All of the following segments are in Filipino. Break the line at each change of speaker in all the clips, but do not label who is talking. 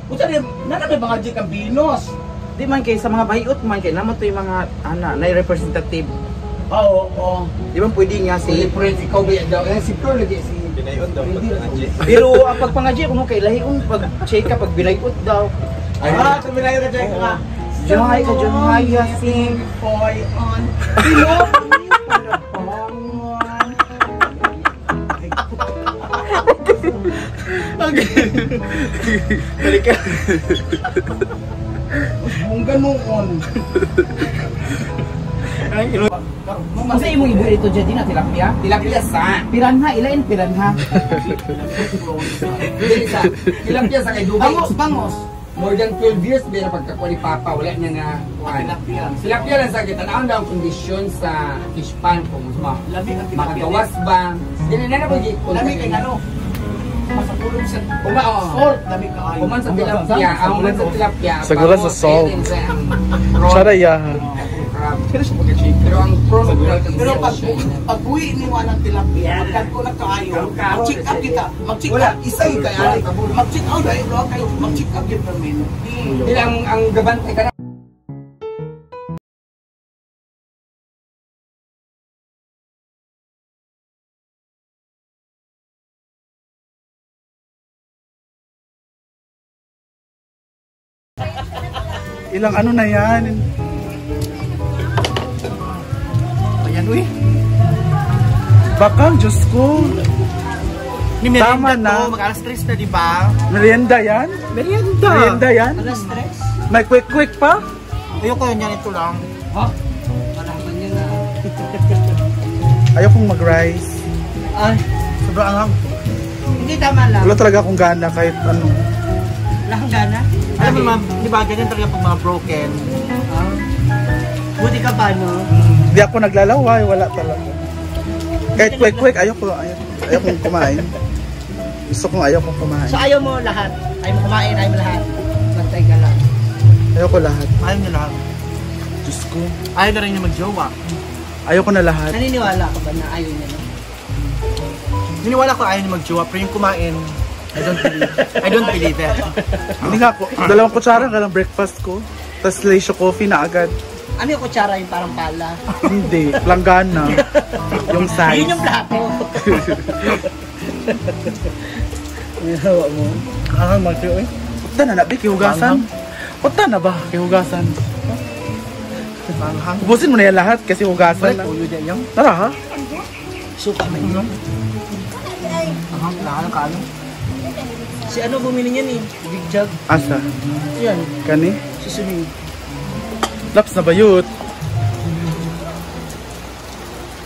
Puta rin, nanakay mga G Campinos.
Di man kay sa mga bayot man kay naman to yung mga na representative.
Oo.
Di ba pwede nga si
Pwede ikaw ba daw? Si Pro lagi si
Binayon daw pag nandiyan.
pero ang pagpangadya kung kay lahiun pag check ka pag binayot daw.
tuminayo ka dyan ka.
Jumay ka Jumay sing
boy on.
Balik ka.
Kung ganoon.
Masa imong ibu ito dyan din na tilapia?
Tilapia sa.
Piranha, ilain piranha.
Tilapia sa kay Dubai.
Bangos.
More than 12 years bila pagkakuha ni Papa, wala niya nga kuhan. Tilapia lang sa kita. Naon daw ang kondisyon sa fish pan kung makagawas ba. Dili na nabagi. Lamig kay ano? Masapulong sa salt. Lamig ka ayo. Kuman sa tilapia. Kuman sa tilapia.
Sagura sa salt. Charaya.
Pero ang pero pag uwi ni mo ng tilapia, magkano na kaayo, mag-check up kita. Mag-check up isa yung kaya. Mag-check out ay bro kayo. Mag-check up yung permin. Ilang ang gabante ka na.
Ilang ano na yan?
Ayan uy.
Bakang, Diyos ko. Tama na.
Mag-alas 3 na di ba?
Merienda yan? Merienda yan?
Alas 3?
May quick pa?
Ayoko yan ito lang.
Ha? Malaman niya na.
Ayokong mag-rice.
Ay, sobrang anghang. Hindi tama lang.
Wala talaga akong gana kahit ano.
Wala kang gana? Alam mo ma'am, di ba ganyan talaga pag mga broken? Buti ka ba no?
Hindi ako naglalaway, wala talaga. Kahit quick, ayokong kumain. Gusto kong ayokong kumain.
So ayaw mo lahat? Ayaw mo kumain, ayaw mo lahat? Bantay ka lang.
Ayoko lahat.
Ayaw niyo lahat?
Diyos ko.
Ayaw na rin niyo mag-jowa?
Ayoko na lahat.
Naniniwala ka ba na ayaw niya na? Naniniwala ko ayaw niya mag-jowa, pero yung kumain, I don't believe it.
Hindi nga ako. 2 kutsara ka ng breakfast ko. Tapos Lacio coffee na agad.
Ano yung kutsara yung parang pala?
Hindi. Langgana. Yung size.
Yun yung plato. Nihawa mo. Ang mag-tiyo eh.
Punta na na, kihugasan. Punta na ba, kihugasan? Ubusin mo na yan lahat kasi hugasan lang. Tara ha?
Suka na yun. Ahang, kaano? Si ano bumili niyan eh? Big Jug.
Asa?
Yan.
Kani?
Si Sunil.
Laps na bayot.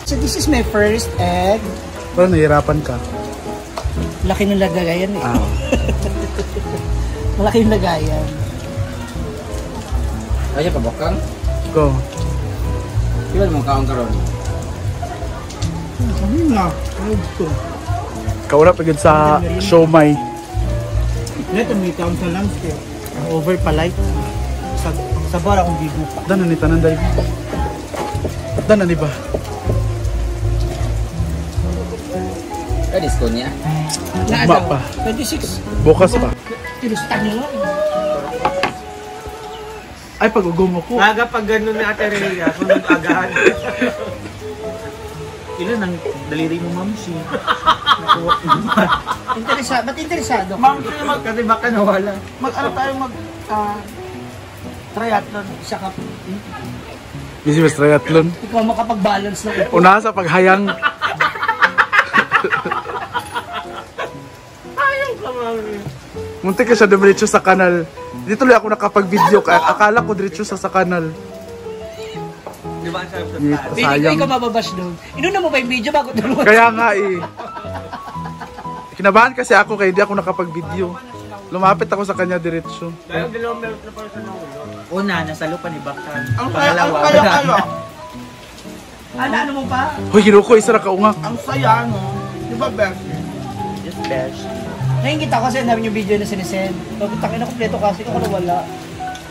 So this is my first egg.
Parang nahihirapan ka.
Laki ng lagayan eh.
Ah.
Malaki yung lagayan.
Kaya ka bakang?
Go.
Ilan mong kaong karon?
Ano na? Ano ito?
Kaura pagod sa siomay.
Ito may taon sa landscape. Over palite. Sa bar akong bigo pa.
Dana ni tanan dai. Dana ni ba?
Kadis ko niya.
Ugma pa.
26.
Bukas pa.
Tinusta niyo nga.
Ay, pag-ugong ko.
Aga pag gano'n na ate Rhea, kung nag-agahan. Ilan ang daliri mo, ma'am? Ba't interesado? Ma'am, kasi baka nawala. Ano tayo triathlon, isa ka.
Busy mas triathlon.
Ikaw makapag-balance na upo.
Una sa paghayang.
Ayaw ka, mami.
Muntik ka siya dumiretso sa kanal. Dito lang ako nakapag-video. Akala ko diretso sa kanal.
Di ba ang sarap sa
Dito,
Hindi ko
sayang.
ikaw mababash doon. Inuna mo ba yung video bago tulungan?
Kaya nga eh. Kinabahan kasi ako kaya hindi ako nakapag-video. Lumapit ako sa kanya diretso.
Dahil dalawang meron na para sa naulo. Una, nasa lupa ni Baktan.
Ang kaya.
Ano mo pa?
Hoy, Hiruko, isa na kaungak.
Ang saya no. Di ba best?
Just best. Ngayon kita kasi namin yung video na sinisend. Pagkitakin na kompleto kasi ako nawala.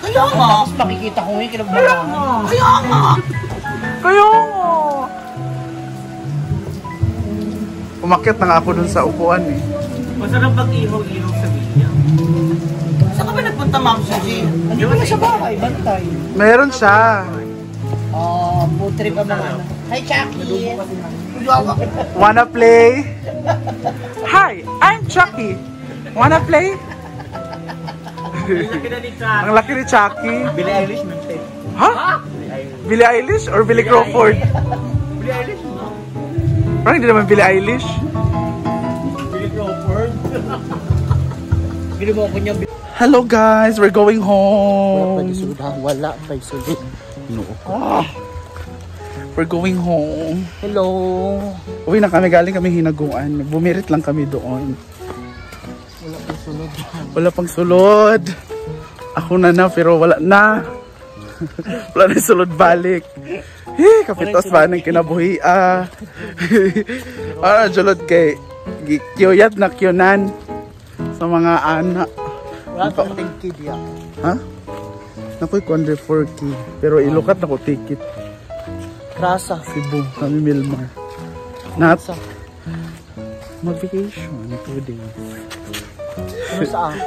Kaya nga.
Tapos makikita ko ngayon kinabalahan.
Kaya nga.
Kaya nga. Umakyat na nga ako dun sa upuan eh.
Masarap mag-ihaw-ihaw sa Villa. Saan ka ba nagpunta, Ma'am Suzy? Hindi mo na sa bahay, bantay.
Meron siya.
Oh, putri pa mga. Hi, Chucky!
Wanna play? Hi, I'm Chucky. Wanna play?
Ang laki na ni Chucky.
Ang laki ni Chucky.
Billie Eilish, man.
Ha? Billie Eilish or Billie Crawford?
Billie Eilish, no?
Parang hindi naman Billie Eilish.
Billie Crawford. Bili mo ako niya.
Hello guys, we're going home.
Wala pa isulit.
No. We're going home.
Hello.
Uwi na kami, galing kami hinaguan. Bumirit lang kami doon.
Wala pang sulod.
Wala pang sulod. Ako na pero wala na. Wala na sulod balik. Kapitos ba ng kinabuhi julod kay kiyot na kyonan sa mga anak.
Wala pang tingkid yan.
Ha? Nako'y kondre 4K pero ilukat na ko ticket.
Krasa.
Cebu, kami Milmar. Not mag-vacation, 2 days.
Ano saan?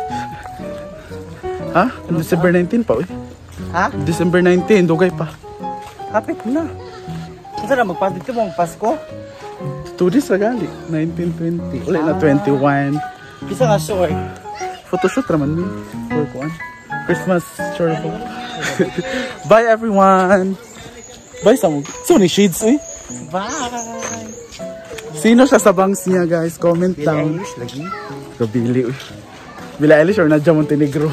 Ha? December 19 pa, uy.
Ha?
December 19, dugay pa. Kapit na.
Kasi na magpapit mo ang Pasko?
2 days na gali. 19, 20. Uli na 21.
Isa nga sure.
Photoshoot naman min. For kuan. Christmas short. Bye everyone. Bye sa mo. So ni shades eh.
Bye.
Sino siya sa bangs niya guys? Comment down.
Billie Eilish lagi.
Billie Eilish or Nadia Montenegro.